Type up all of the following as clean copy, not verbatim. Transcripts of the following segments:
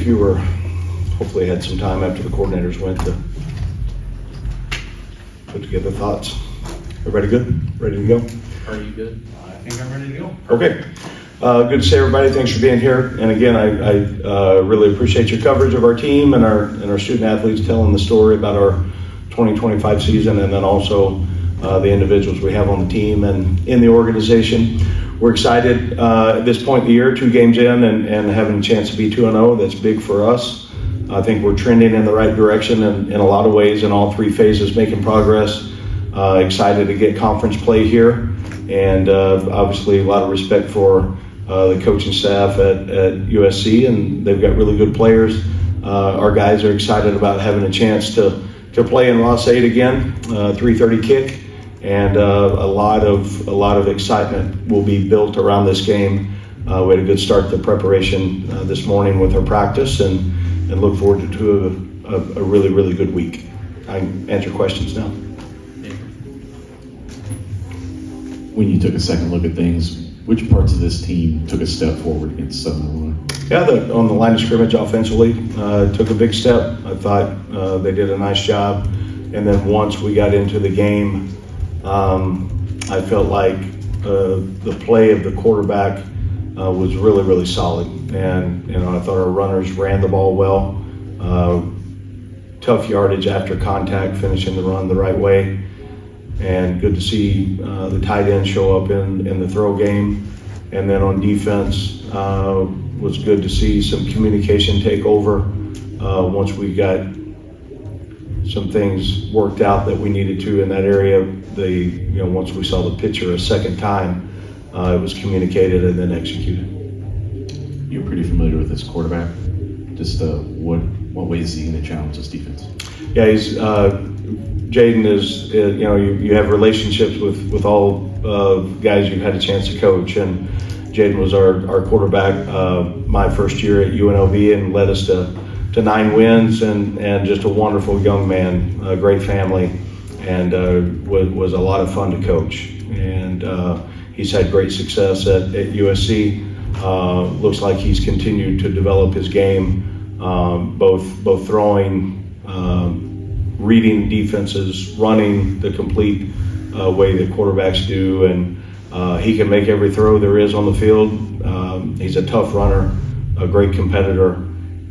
You were hopefully had some time after the coordinators went to put together thoughts. Everybody good? Ready to go? Are you good? I think I'm ready to go. Okay. Good to see everybody. Thanks for being here. And again, I really appreciate your coverage of our team and our student athletes, telling the story about our 2025 season, and then also the individuals we have on the team and in the organization. We're excited at this point in the year, 2 games in, and having a chance to be 2-0. That's big for us. I think we're trending in the right direction in a lot of ways in all 3 phases, making progress. Excited to get conference play here, and obviously a lot of respect for the coaching staff at USC, and they've got really good players. Our guys are excited about having a chance to play in Ross-Ade again, 3:30 kick, and a lot of excitement will be built around this game. We had a good start to preparation this morning with our practice, and look forward to a really good week. I can answer questions now. When you took a second look at things, which parts of this team took a step forward against Southern Illinois? Yeah, on the line of scrimmage offensively, took a big step. I thought they did a nice job. And then once we got into the game, I felt like the play of the quarterback was really solid. And I thought our runners ran the ball well. Tough yardage after contact, finishing the run the right way. And good to see the tight end show up in the throw game. And then on defense, was good to see some communication take over once we got some things worked out that we needed to in that area. Once we saw the picture a second time, it was communicated and then executed. You're pretty familiar with this quarterback. Just what ways is he going to challenge this defense? Yeah, Jaden is, you have relationships with all guys you've had a chance to coach, and Jaden was our quarterback my first year at UNLV and led us to 9 wins, and just a wonderful young man, a great family, and was a lot of fun to coach. And he's had great success at USC. Looks like he's continued to develop his game, both throwing, reading defenses, running the complete way that quarterbacks do, and he can make every throw there is on the field. He's a tough runner, a great competitor,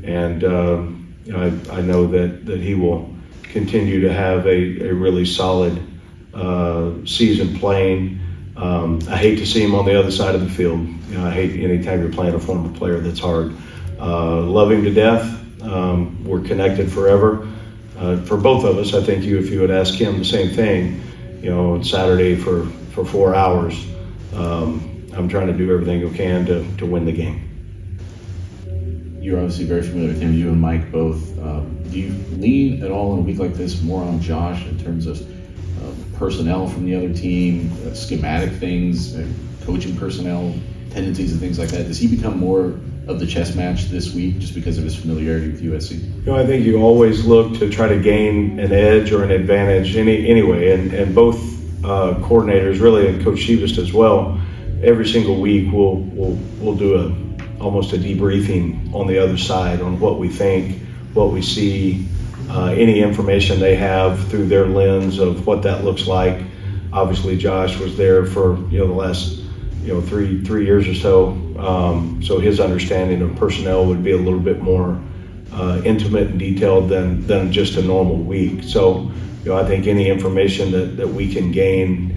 and I know that he will continue to have a really solid season playing. I hate to see him on the other side of the field. I hate anytime you're playing a former player. That's hard. Love him to death. We're connected forever. For both of us, I think if you would ask him the same thing, on Saturday for 4 hours, I'm trying to do everything I can to win the game. You're obviously very familiar with him. You and Mike both. Do you lean at all in a week like this more on Josh in terms of personnel from the other team, schematic things, coaching personnel, tendencies and things like that? Does he become more of the chess match this week just because of his familiarity with USC? I think you always look to try to gain an edge or an advantage anyway, and both coordinators, really, and Coach Shivast as well, every single week we'll do almost a debriefing on the other side on what we think, what we see, any information they have through their lens of what that looks like. Obviously, Josh was there for the last 3 years or so, so his understanding of personnel would be a little bit more intimate and detailed than just a normal week. So I think any information that we can gain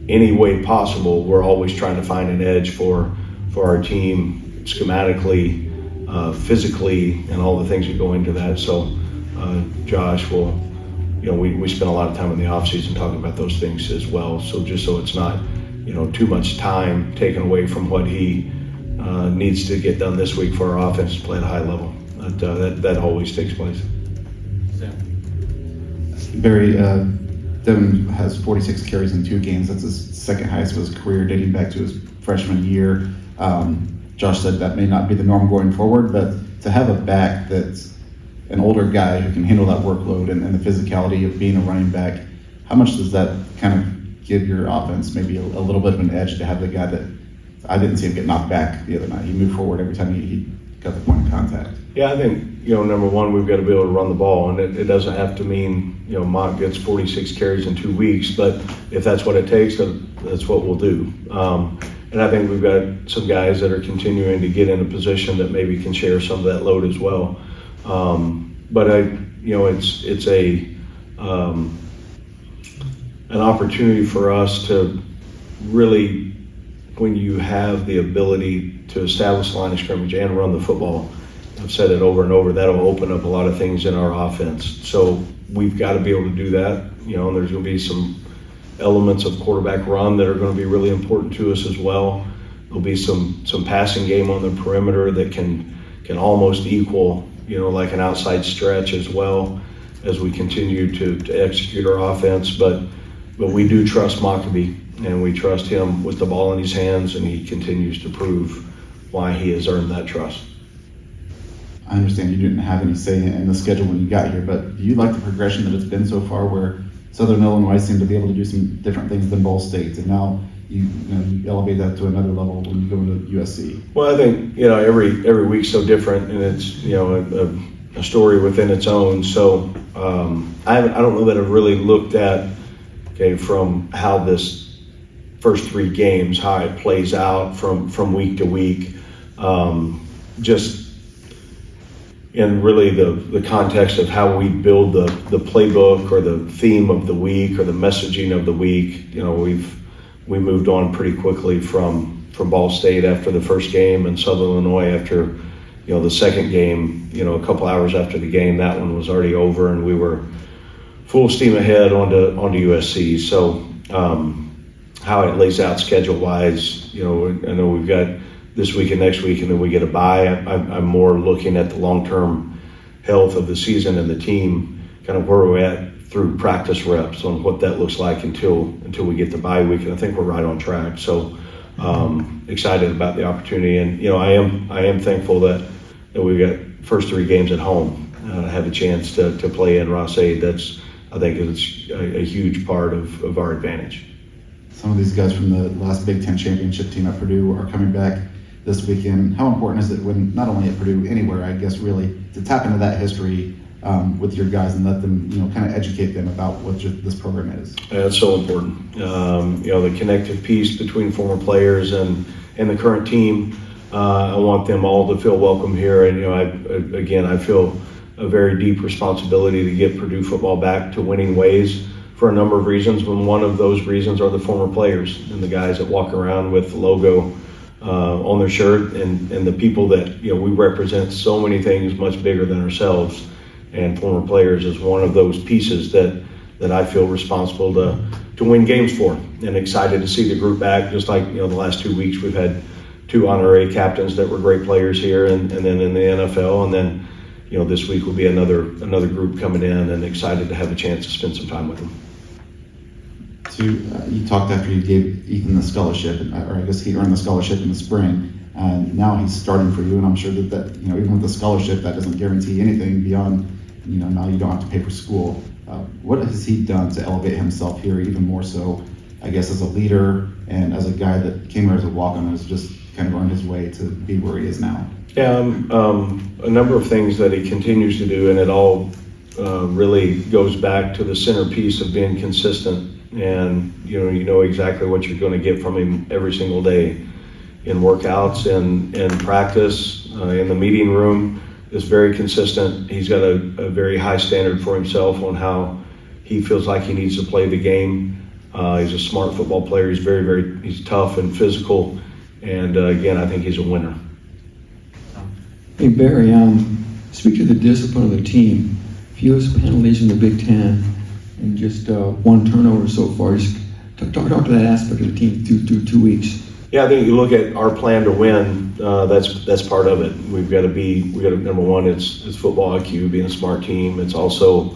any way possible, we're always trying to find an edge for our team schematically, physically, and all the things that go into that. So Josh will, we spend a lot of time in the offseason talking about those things as well. So just so it's not, too much time taken away from what he needs to get done this week for our offense to play at a high level. That always takes place. Barry, Devin has 46 carries in 2 games. That's his second highest of his career, dating back to his freshman year. Josh said that may not be the norm going forward, but to have a back that's an older guy who can handle that workload and the physicality of being a running back, how much does that kind of give your offense maybe a little bit of an edge to have the guy that I didn't see him get knocked back the other night? He moved forward every time he got the point of contact? Yeah, I think, number one, we've got to be able to run the ball, and it doesn't have to mean, Mock gets 46 carries in 2 weeks, but if that's what it takes, that's what we'll do. And I think we've got some guys that are continuing to get in a position that maybe can share some of that load as well. But it's an opportunity for us to really, when you have the ability to establish the line of scrimmage and run the football, I've said it over and over, that'll open up a lot of things in our offense. So we've got to be able to do that, and there's going to be some elements of quarterback run that are going to be really important to us as well. There'll be some passing game on the perimeter that can almost equal, like an outside stretch as well as we continue to execute our offense. But we do trust Mockabee, and we trust him with the ball in his hands, and he continues to prove why he has earned that trust. I understand you didn't have any say in the schedule when you got here, but do you like the progression that it's been so far, where Southern Illinois seemed to be able to do some different things than Ball State, and now you elevate that to another level when you go into USC? Well, I think every week's so different, and it's a story within its own. So I don't know that I've really looked at from how this first 3 games, how it plays out from week to week, just in really the context of how we build the playbook or the theme of the week or the messaging of the week. We moved on pretty quickly from Ball State after the first game, and Southern Illinois after the second game. A couple hours after the game, that one was already over, and we were full steam ahead onto USC. So how it lays out schedule wise, I know we've got this week and next week, and then we get a bye. I'm more looking at the long-term health of the season and the team, kind of where we're at through practice reps on what that looks like until we get the bye week, and I think we're right on track. So excited about the opportunity, and I am thankful that we've got first 3 games at home. Have a chance to play in Ross-Ade. I think it's a huge part of our advantage. Some of these guys from the last Big Ten championship team at Purdue are coming back this weekend. How important is it, when not only at Purdue, anywhere, I guess, really, to tap into that history with your guys and let them, kind of educate them about what this program is? Yeah, it's so important. The connective piece between former players and the current team. I want them all to feel welcome here, and I feel a very deep responsibility to get Purdue football back to winning ways for a number of reasons. When one of those reasons are the former players and the guys that walk around with the logo on their shirt, and the people that we represent so many things much bigger than ourselves, and former players is one of those pieces that I feel responsible to win games for, and excited to see the group back. Just like the last 2 weeks, we've had 2 honorary captains that were great players here, and then in the NFL, and then this week will be another group coming in, and excited to have a chance to spend some time with them. You talked after you gave Ethan the scholarship, or I guess he earned the scholarship in the spring, and now he's starting for you, and I'm sure that even with the scholarship, that doesn't guarantee anything beyond, now you don't have to pay for school. What has he done to elevate himself here even more so, I guess, as a leader and as a guy that came here as a walk-on and has just kind of earned his way to be where he is now? Yeah, a number of things that he continues to do, and it all really goes back to the centerpiece of being consistent. And you know exactly what you're going to get from him every single day in workouts and practice, in the meeting room. Is very consistent. He's got a very high standard for himself on how he feels like he needs to play the game. He's a smart football player. He's he's tough and physical, and again, I think he's a winner. Hey Barry, speak to the discipline of the team. Fewest penalties in the Big Ten, and just 1 turnover so far. Just talk to that aspect of the team through 2 weeks. Yeah, I think you look at our plan to win. That's part of it. We've got to number one, it's football IQ, being a smart team. It's also,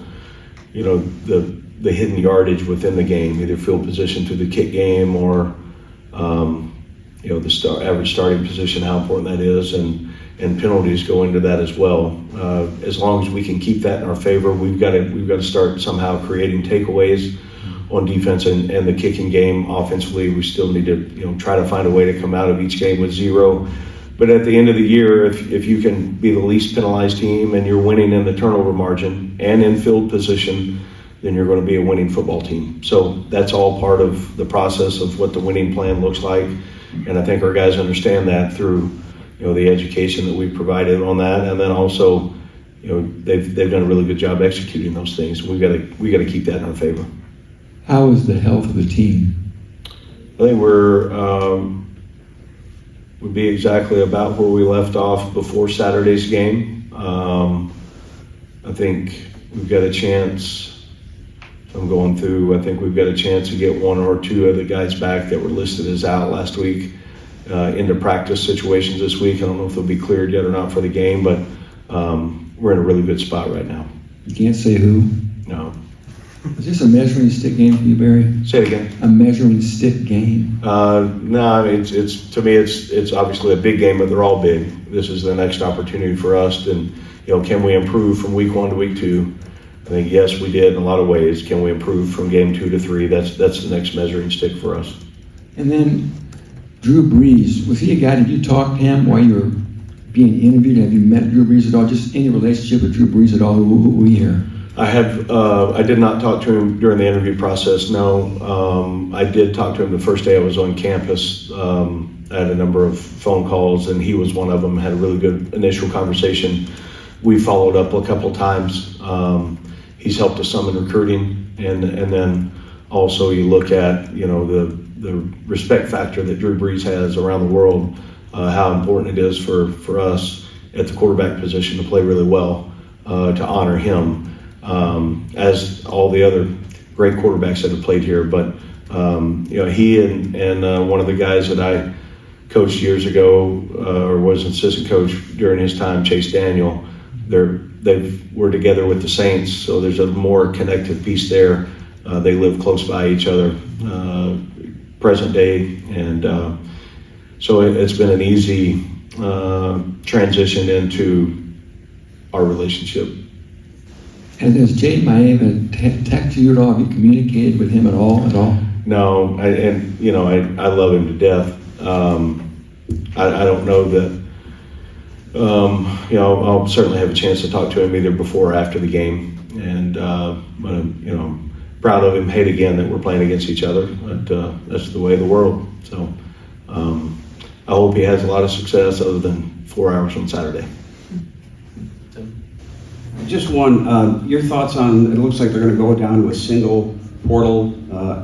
the hidden yardage within the game, either field position through the kick game or, the average starting position, how important that is, and penalties go into that as well. As long as we can keep that in our favor, we've got to start somehow creating takeaways on defense and the kicking game. Offensively, we still need to try to find a way to come out of each game with 0 But at the end of the year, if you can be the least penalized team and you're winning in the turnover margin and in field position, then you're going to be a winning football team. So that's all part of the process of what the winning plan looks like. And I think our guys understand that through, the education that we've provided on that. And then also, they've done a really good job executing those things. We got to keep that in our favor. How is the health of the team? I think would be exactly about where we left off before Saturday's game. I think we've got a chance. I'm going through. I think we've got a chance to get one or two of the guys back that were listed as out last week into practice situations this week. I don't know if they'll be cleared yet or not for the game, but we're in a really good spot right now. You can't say who? No. Is this a measuring stick game for you, Barry? Say it again. A measuring stick game? No, I mean, it's to me, it's obviously a big game, but they're all big. This is the next opportunity for us. And, can we improve from week 1 to week 2? I think, yes, we did in a lot of ways. Can we improve from game 2 to 3? That's the next measuring stick for us. And then Drew Brees, was he a guy, did you talk to him while you were being interviewed? Have you met Drew Brees at all? Just any relationship with Drew Brees at all? Who we hear? I did not talk to him during the interview process, no. I did talk to him the first day I was on campus. I had a number of phone calls, and he was one of them. Had a really good initial conversation. We followed up a couple times. He's helped us some in recruiting, and then also you look at the respect factor that Drew Brees has around the world, how important it is for us at the quarterback position to play really well, to honor him, as all the other great quarterbacks that have played here. But he and one of the guys that I coached years ago, or was an assistant coach during his time, Chase Daniel, they were together with the Saints, so there's a more connective piece there. They live close by each other, present day, and so it's been an easy transition into our relationship. And has Jay Maeva texted you at all? Have you communicated with him at all? No, I love him to death. I don't know that. I'll certainly have a chance to talk to him either before or after the game, and but I'm proud of him. Hate again that we're playing against each other, but that's the way of the world. So I hope he has a lot of success other than 4 hours on Saturday. Just one, your thoughts on, it looks like they're going to go down to a single portal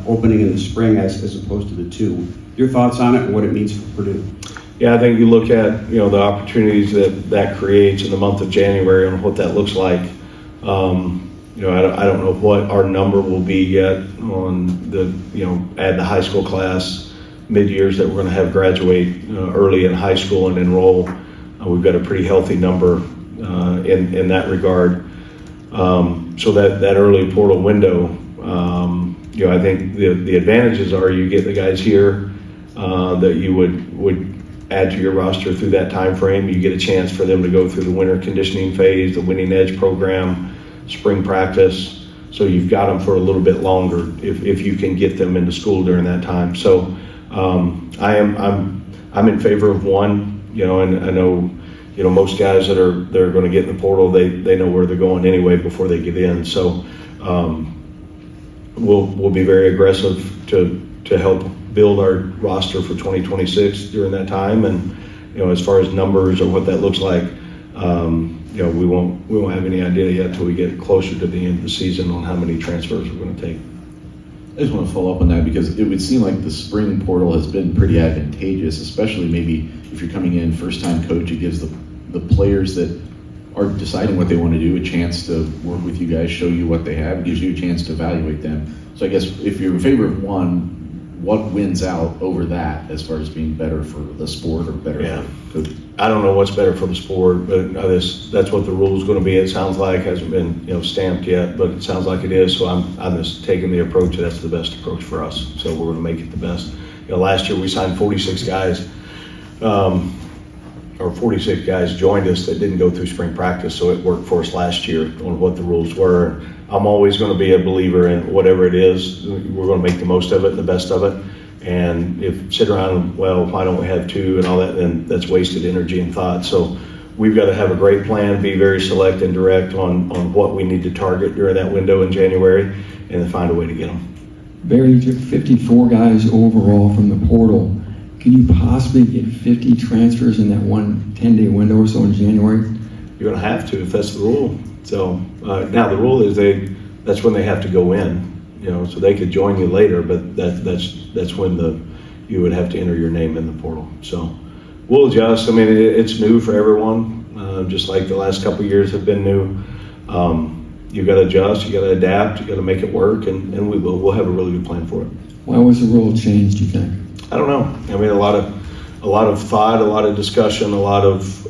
opening in the spring as opposed to the two. Your thoughts on it and what it means for Purdue? Yeah, I think you look at the opportunities that creates in the month of January and what that looks like. I don't know what our number will be yet on the add the high school class mid-years that we're going to have graduate early in high school and enroll. We've got a pretty healthy number in that regard. So that early portal window, I think the advantages are you get the guys here that you would add to your roster through that time frame. You get a chance for them to go through the winter conditioning phase, the Winning Edge program, spring practice. So you've got them for a little bit longer if you can get them into school during that time. So I'm in favor of one. And I know most guys that are going to get in the portal, they know where they're going anyway before they get in. So we'll be very aggressive to help build our roster for 2026 during that time. And as far as numbers or what that looks like, we won't have any idea yet until we get closer to the end of the season on how many transfers we're going to take. I just want to follow up on that because it would seem like the spring portal has been pretty advantageous, especially maybe if you're coming in first-time coach. It gives the players that are deciding what they want to do a chance to work with you guys, show you what they have. It gives you a chance to evaluate them. So I guess if you're in favor of one, what wins out over that as far as being better for the sport or better for coaches? I don't know what's better for the sport, but that's what the rule is going to be. It sounds like hasn't been stamped yet, but it sounds like it is. So I'm just taking the approach that's the best approach for us. So we're going to make it the best. Last year we signed 46 guys, or 46 guys joined us that didn't go through spring practice. So it worked for us last year on what the rules were. I'm always going to be a believer in whatever it is. We're going to make the most of it, the best of it. And if sit around, well, why don't we have 2 and all that, then that's wasted energy and thought. So we've got to have a great plan, be very select and direct on what we need to target during that window in January, and then find a way to get them. Barry, you took 54 guys overall from the portal. Can you possibly get 50 transfers in that one 10-day window or so in January? You're going to have to if that's the rule. So now the rule is that's when they have to go in. So they could join you later, but that's when you would have to enter your name in the portal. So we'll adjust. I mean, it's new for everyone, just like the last couple of years have been new. You got to adjust, you got to adapt, you got to make it work, and we will. We'll have a really good plan for it. Why was the rule changed, do you think? I don't know. I mean, a lot of thought, a lot of discussion, a lot of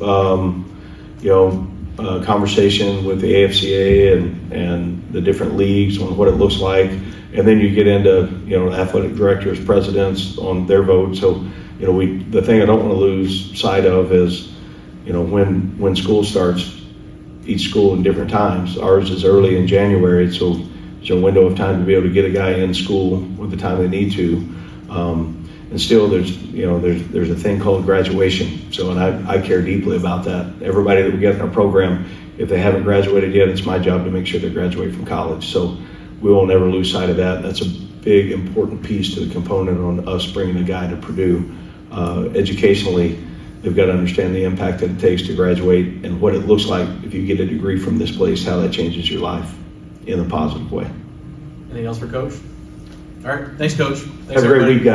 conversation with the AFCA and the different leagues on what it looks like, and then you get into athletic directors, presidents on their vote. So the thing I don't want to lose sight of is when school starts, each school in different times. Ours is early in January, so there's a window of time to be able to get a guy in school with the time they need to. And still, there's a thing called graduation. So, and I care deeply about that. Everybody that we get in our program, if they haven't graduated yet, it's my job to make sure they graduate from college. So we will never lose sight of that. That's a big, important piece to the component on us bringing a guy to Purdue. Educationally, they've got to understand the impact that it takes to graduate and what it looks like if you get a degree from this place, how that changes your life in a positive way. Anything else for Coach? All right, thanks, Coach. Thanks, Have a great everybody. week, guys.